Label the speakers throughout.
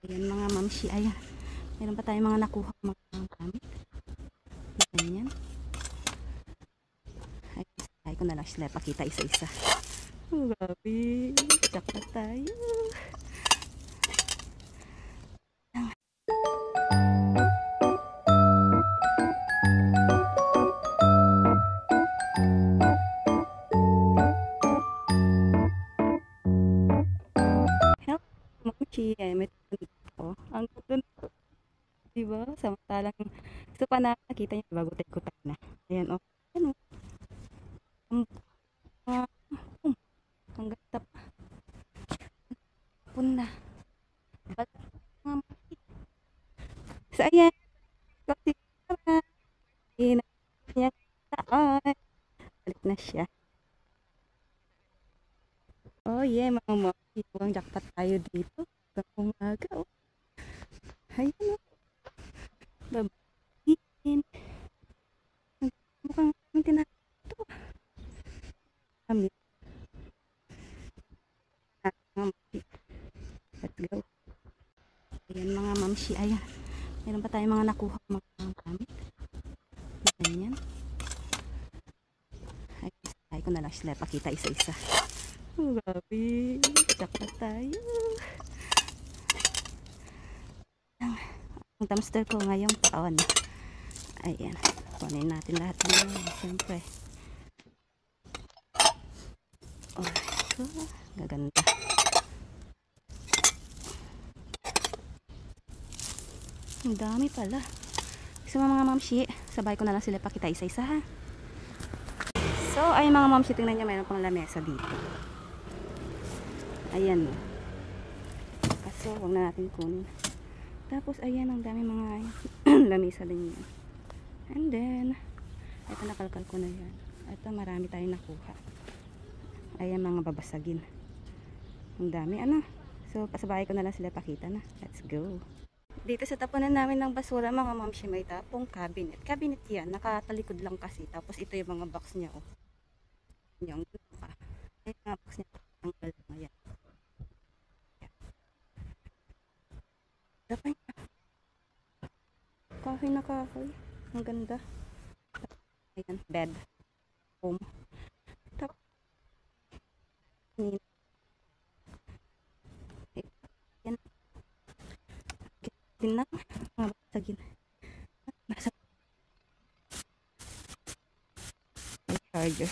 Speaker 1: Ayan mga mamshi, ayan. Meron pa tayong mga nakuha mga gamit. Ganyan. Ay ko na lang sila pakita isa-isa. Oh, grabe. Jack na tayo. Help, mamshi. Ay, may oh, ang ganda. Diba? Samantalang gusto pa na nakita niyo bago tayo kutak na. Ayan, oh. Ayan, oh. Ah, ang ganda pa. Puna. Balik mga mamshi. So, ayan. Kasi, niya taon. Balik na siya. Oh yeah, mga mamshi. Mukhang jackpot tayo dito. Hanggang umaga, oh. Ayan, oh. Babayin. Mukhang may tinato. Kami. Mga mamshi. Let's go. Ayan mga mamshi. Ayan. Meron pa tayong mga nakuha mga gamit. Ganyan. Ay ko na lang sila pakita isa-isa. Oh, grabe. Jack na tayo. Ang dumpster ko ngayong taon. Ayan. Kunin natin lahat ng siyempre. Oh, ito. Gaganda. Ang dami pala. So mga mamshi, sabay ko na lang sila pakita isa-isa ha. So ay mga mamshi, tingnan nyo, mayroon pang lamesa dito. Ayan o. Kaso huwag na natin kunin. Tapos ayan, ang dami mga lamesa din yan. And then ito, nakalkal ko na yan. Ito, marami tayong nakuha. Ayan, mga babasagin. Ang dami, ano. So pasabay ko na lang sila pakita na. Let's go. Dito sa tapunan namin ng basura mga mamshi, may tapong cabinet. Cabinet yan, nakatalikod lang kasi. Tapos ito yung mga box niya, oh. Yung pa. Yung mga box niya, ang galang. Ayan. Dapat niya. Kahoy na kahoy. Ang ganda. Ayan, bed. Home. Tapos, yan. Din lang. Mga basagin. Nasa charger.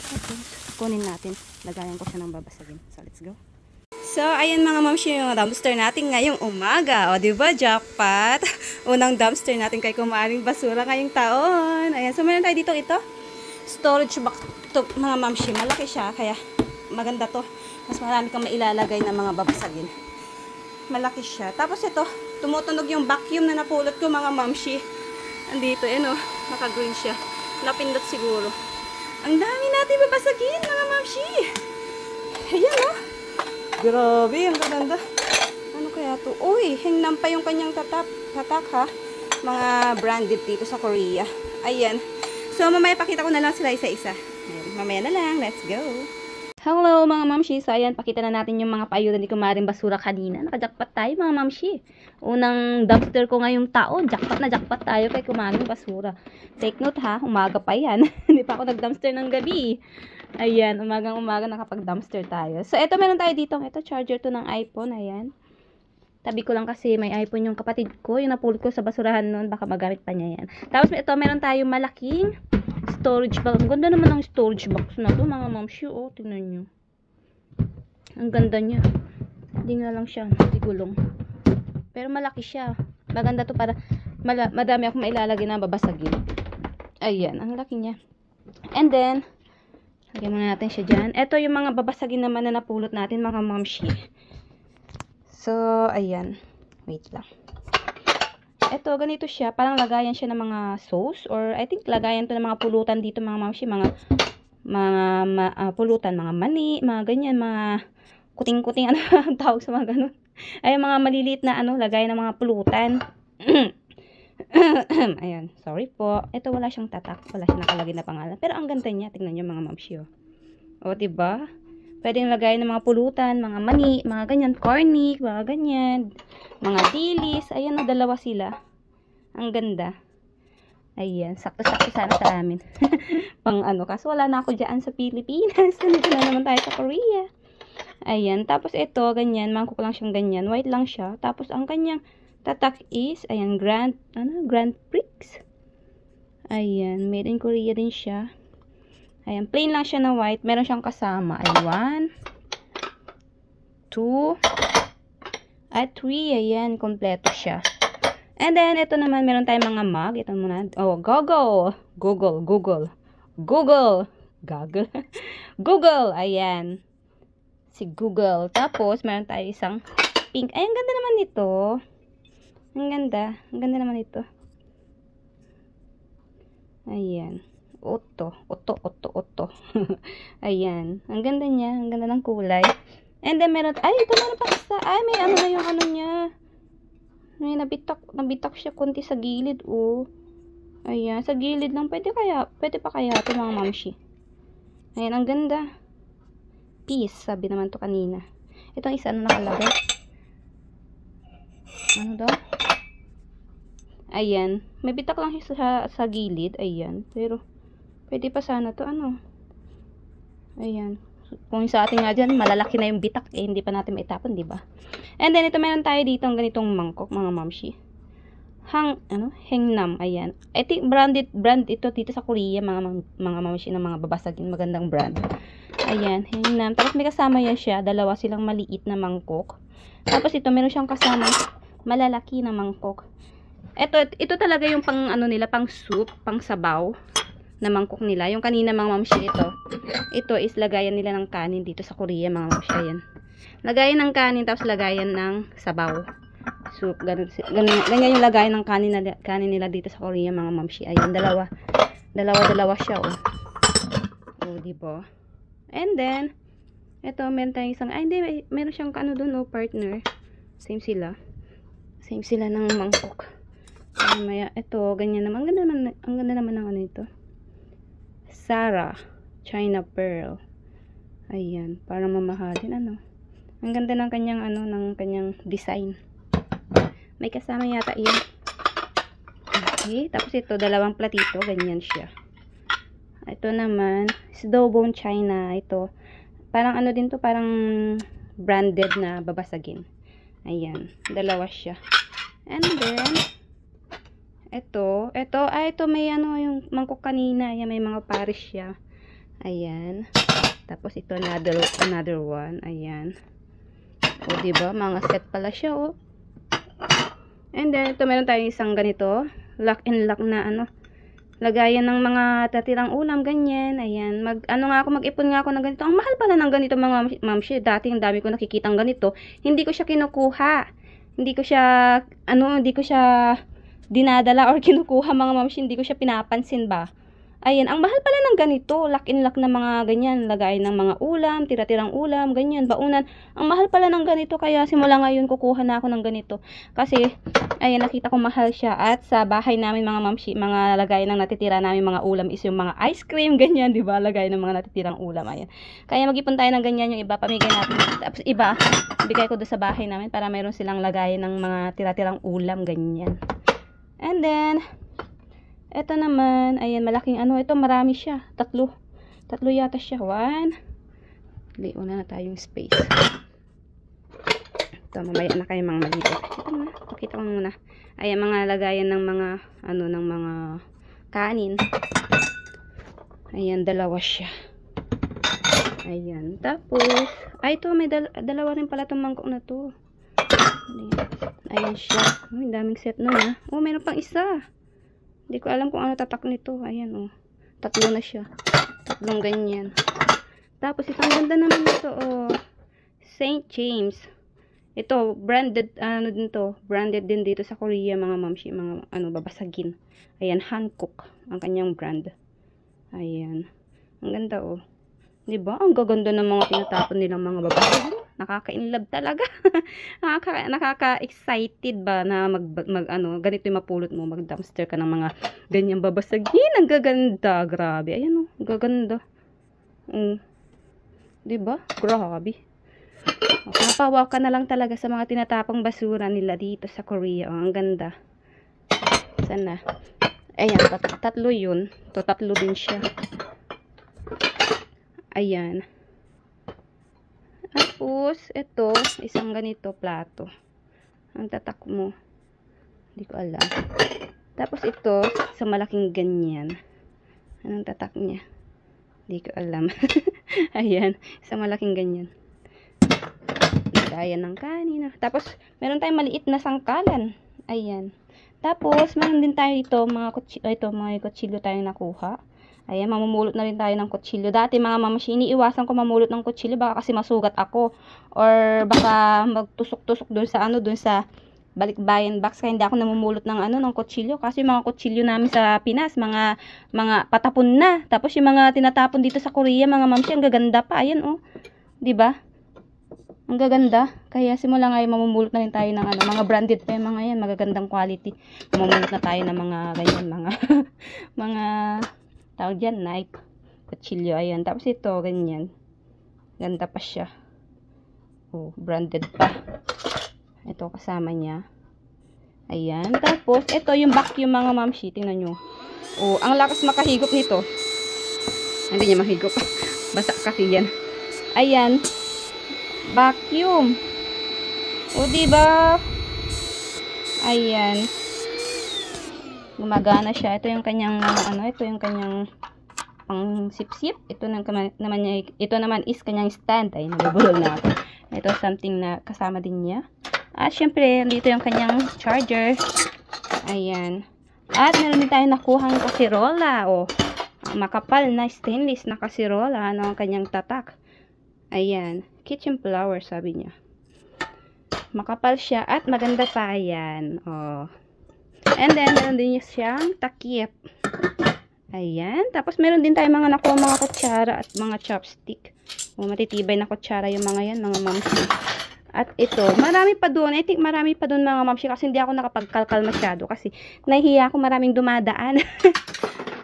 Speaker 1: Tapos, kunin natin. Lagayan ko siya ng babasagin. So, let's go. So, ayan mga mamshi, yung dumpster natin ngayong umaga. O, diba, jackpot? Unang dumpster natin kay kumaring basura ngayong taon. Ayan, so meron tayo dito ito. Storage box to, mga mamshi. Malaki siya, kaya maganda to. Mas marami kang mailalagay na mga babasagin. Malaki siya. Tapos ito, tumutunog yung vacuum na napulot ko mga mamshi. Andito, o, naka-green siya. Napindot siguro. Ang dami natin babasagin mga mamshi. Ayan, o. Grabe, ang ganda. Ano kaya to? Uy, hingnan pa yung kanyang tatak ha. Mga branded dito sa Korea. Ayan. So, mamaya pakita ko na lang sila isa-isa. Mamaya na lang. Let's go. Hello mga mamshi. So, ayan, pakita na natin yung mga paayudan ni kumaring basura kanina. Nakajakpat tayo mga mamshi. Unang dumpster ko ngayong taon. Jackpot na jackpot tayo kay kumaring basura. Take note ha, umaga pa yan. Hindi pa ako nag-dumpster ng gabi. Ayan, umagang-umaga nakapag-dumpster tayo. So, ito meron tayo dito. Ito, charger to ng iPhone. Ayan. Tabi ko lang kasi may iPhone yung kapatid ko. Yung napulot ko sa basurahan noon. Baka magamit pa niya yan. Tapos, ito, meron tayong malaking storage box. Ang ganda naman ng storage box na to, mga mamshi. Oh, tingnan nyo. Ang ganda niya. Hindi nga lang siya. Hindi gulong. Pero malaki siya. Maganda to para madami akong mailalagay na babasagin. Ayan, ang laki niya. And then, lagyan muna natin siya dyan. Ito yung mga babasagin naman na napulot natin, mga mamshi. So, ayan. Wait lang. Ito, ganito siya. Parang lagayan siya ng mga sauce. Or, I think, lagayan to ng mga pulutan dito, mga mamshi. Mga pulutan. Mga mani, mga ganyan. Mga kuting-kuting. Ano ang tawag sa mga ganun? Ay, mga maliliit na, lagayan ng mga pulutan. Ayan, sorry po. Ito wala siyang tatak, wala siyang nakalagay na pangalan. Pero ang ganda niya, tingnan niyo mga mamshi. O, diba? Pwedeng lagayan ng mga pulutan, mga mani, mga ganyan, cornic, mga ganyan, mga dilis. Ayan o, dalawa sila. Ang ganda. Ayan, sakto-sakto sana sa amin. Pang ano, kaso wala na ako dyan sa Pilipinas. Nandito na naman tayo sa Korea. Ayan, tapos ito, ganyan, mangkok lang siyang ganyan. White lang siya. Tapos ang kanyang tatak is, ayan, Grand Prix. Ayan, made in Korea din siya. Ayan, plain lang siya na white. Meron siyang kasama. Ay, 1, 2, at 3. Ayan, kompleto siya. And then, ito naman, meron tayong mga mug. Ito muna. Oh, Google. Google. Ayan. Si Google. Tapos, meron tayo isang pink. Ay, ang ganda naman nito. Ang ganda. Ang ganda naman ito. Ayan. Otto. Ayan. Ang ganda niya. Ang ganda ng kulay. And then, meron, ay, ito meron pa isa. Ay, may ano na yung ano niya. May nabitak siya konti sa gilid, oh. Ayan, sa gilid lang. Pwede pa kaya ito, mga mamshi. Ayan, ang ganda. Peace, sabi naman to kanina. Itong isa, ano nakalagay? Ano daw? Ayan, may bitak lang siya sa gilid. Ayan, pero pwede pa sana to, ano. Ayan. Kung sa atin nga dyan, malalaki na yung bitak, eh, hindi pa natin maitapon, diba? And then, ito meron tayo dito, ang ganitong mangkok, mga mamshi. Hengnam, ayan. I think brand ito dito sa Korea, mga mamshi, ng mga babasagin, magandang brand. Ayan, Hengnam. Tapos may kasama yan siya, dalawa silang maliit na mangkok. Tapos ito, meron siyang kasama malalaki na mangkok. Ito talaga yung pang, ano nila, pang soup, pang sabaw na mangkok nila. Yung kanina, mga mamshi, ito is lagayan nila ng kanin dito sa Korea, mga mamshi. Ayan. Lagayan ng kanin, tapos lagayan ng sabaw. So, ganyan yung lagayan ng kanin nila dito sa Korea, mga mamshi. Ayan, dalawa siya, oh. Oh, diba? And then, ito, meron tayong isang, ay, hindi, meron siyang ano dun, oh, partner. Same sila ng mangkok. Ay, maya, ito, ganyan naman. Ang ganda naman ng ano ito. Sarah China Pearl. Ayan, para mamahalin, ano. Ang ganda ng kanyang, ano, ng kanyang design. May kasama yata iyan. Okay, tapos ito, dalawang platito, ganyan siya. Ito naman, Snowbone China. Ito, parang ano din to, parang branded na babasagin. Ayan, dalawa siya. And then, ito may ano, yung mangkok kanina. Ayan, may mga pares siya. Ayan. Tapos ito, another one. Ayan. O, diba? Mga set pala siya, oh. And then, ito meron tayong isang ganito. Lock and lock na, ano, lagayan ng mga tatirang ulam, ganyan. Ayan. Mag-ipon nga ako ng ganito. Ang mahal pala ng ganito, mga mamshi. Dati, ang dami ko nakikitang ganito. Hindi ko siya kinukuha. Hindi ko siya dinadala or kinukuha, mga mamshi. Hindi ko siya pinapansin ba. Ayan, ang mahal pala ng ganito. Lock and lock na mga ganyan. Lagay ng mga ulam, tira-tirang ulam, ganyan, baunan. Ang mahal pala ng ganito. Kaya simula ngayon kukuha na ako ng ganito. Kasi, ayan, nakita ko mahal siya. At sa bahay namin, mga mamshi, mga lagay ng natitira namin mga ulam is yung mga ice cream, ganyan, diba? Lagay ng mga natitirang ulam. Ayan. Kaya mag-ipon tayo ng ganyan, yung iba, pamigay natin. Tapos iba, bigay ko doon sa bahay namin para mayroon silang lagay ng mga tira-tirang ulam, ganyan. And then, eto naman, ayan, malaking ano, ito marami siya, tatlo yata siya, 1, hindi, una na tayong space, ito, mamaya na kayo mga maliit, pakita ko muna, ayan, mga lagayan ng mga, ano, ng mga kanin, ayan, dalawa siya, ayan, tapos, ay, ito, may dalawa rin pala itong mangkok na to, ayan siya, may daming set nun, ha, oh, mayroon pang isa. Hindi ko alam kung ano tatak nito. Ayan, oh. Tatlo na siya. Tatlong ganyan. Tapos, isang ganda naman ito, oh. St. James. Ito, branded, ano din to. Branded din dito sa Korea, mga mamshi. Mga, ano, babasagin. Ayan, Hankook. Ang kanyang brand. Ayan. Ang ganda, oh. Diba? Ang gaganda ng mga tinatapon nilang mga babasagin. Nakaka-inlove talaga. Nakaka-excited ba na ano, ganito yung mapulot mo, mag-dumpster ka ng mga ganyang babasagin. Ang gaganda, grabe. Ayan, oh, gaganda. Diba? Grabe. Mapapawaw ka na lang talaga sa mga tinatapang basura nila dito sa Korea. Oh, ang ganda. Sana. Ayan, tatlo yun. Tatlo din siya. Ayan. Tapos, ito, isang ganito plato. Ang tatak mo. Hindi ko alam. Tapos ito, sa malaking ganyan. Anong tatak niya? Hindi ko alam. Ayan, sa malaking ganyan. Gaya ng kanina. Tapos, meron tayong maliit na sangkalan. Ayan. Tapos, meron din tayo ito, mga kutsilyo tayong nakuha. Ayan, mamumulot na rin tayo ng kutsilyo. Dati mga mamashi, iniiwasan ko mamulot ng kutsilyo, baka kasi masugat ako. Or baka magtusok-tusok dun sa dun sa balikbayan box. Kaya hindi ako namumulot ng ng kutsilyo. Kasi yung mga kutsilyo namin sa Pinas, mga patapon na. Tapos yung mga tinatapon dito sa Korea, mga mamashi, ang gaganda pa. Ayan, oh. 'Di ba? Ang gaganda. Kaya simula ngayon mamumulot na rin tayo ng mga branded pa yung mga yan, magagandang quality. Mamumulot na tayo ng mga ganyan, mga tawag dyan, knife, kutsilyo, ayan. Tapos ito, ganyan. Ganda pa siya. Oh, branded pa. Ito kasama niya. Ayan. Tapos, ito yung vacuum mga mamshi. Tingnan nyo. Oh, ang lakas makahigop nito. Hindi niya mahigop. Basa kasi yan. Ayan. Vacuum. O, diba? Ayan. Gumagana siya. Ito yung kanyang, ito yung kanyang pang sip-sip. Ito naman is kanyang stand. Ay, nabubulol na ako. Ito something na kasama din niya. At syempre, dito yung kanyang charger. Ayan. At meron din tayong nakuhang kasirola. O, makapal na stainless na kasirola. Ang kanyang tatak. Ayan. Kitchen flower, sabi niya. Makapal siya at maganda pa yan. Oh. And then, meron din siyang takip. Ayan. Tapos, meron din tayong mga nakuha mga kutsara at mga chopstick. O, matitibay na kutsara yung mga yan, mga mamsi. At ito, marami pa doon. I think marami pa doon mga mamsi kasi hindi ako nakapagkalkal masyado kasi nahihiya ako maraming dumadaan.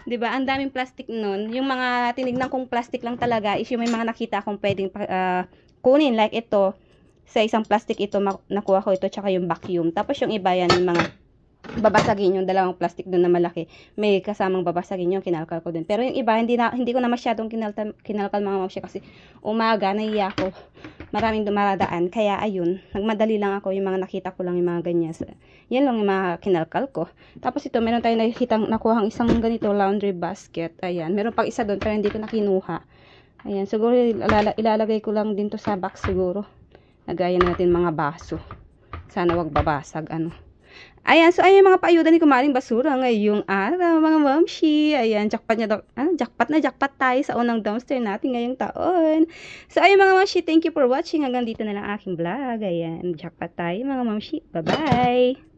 Speaker 1: 'Di ba? Ang daming plastic noon. Yung mga tinignan kong plastic lang talaga is yung may mga nakita akong pwedeng kunin like ito. Sa isang plastic ito nakuha ko ito tsaka yung vacuum. Tapos yung iba yan yung mga babasagin yung dalawang plastic doon na malaki. May kasamang babasagin yung kinalkal ko din. Pero yung iba hindi ko na masyadong kinalkal mga mamsi kasi umaga nahiya ako. Maraming dumaradaan. Kaya ayun, nagmadali lang ako yung mga nakita ko lang yung mga ganyan. Yan lang yung mga kinalkal ko. Tapos ito, meron tayong nakuhang isang ganito laundry basket. Ayan, meron pang isa doon pero hindi ko na kinuha. Ayan, siguro ilalagay ko lang din to sa box siguro. Lagayan natin mga baso. Sana wag babasag Ayan, so ayun yung mga paayuda ni Kumaring Basura ngayong araw, mga mamshi. Ayan, jackpot tayo sa unang dumpster natin ngayong taon. So ayun mga mamshi, thank you for watching. Hanggang dito na lang aking vlog. Ayan, jackpot tayo mga mamshi. Bye-bye!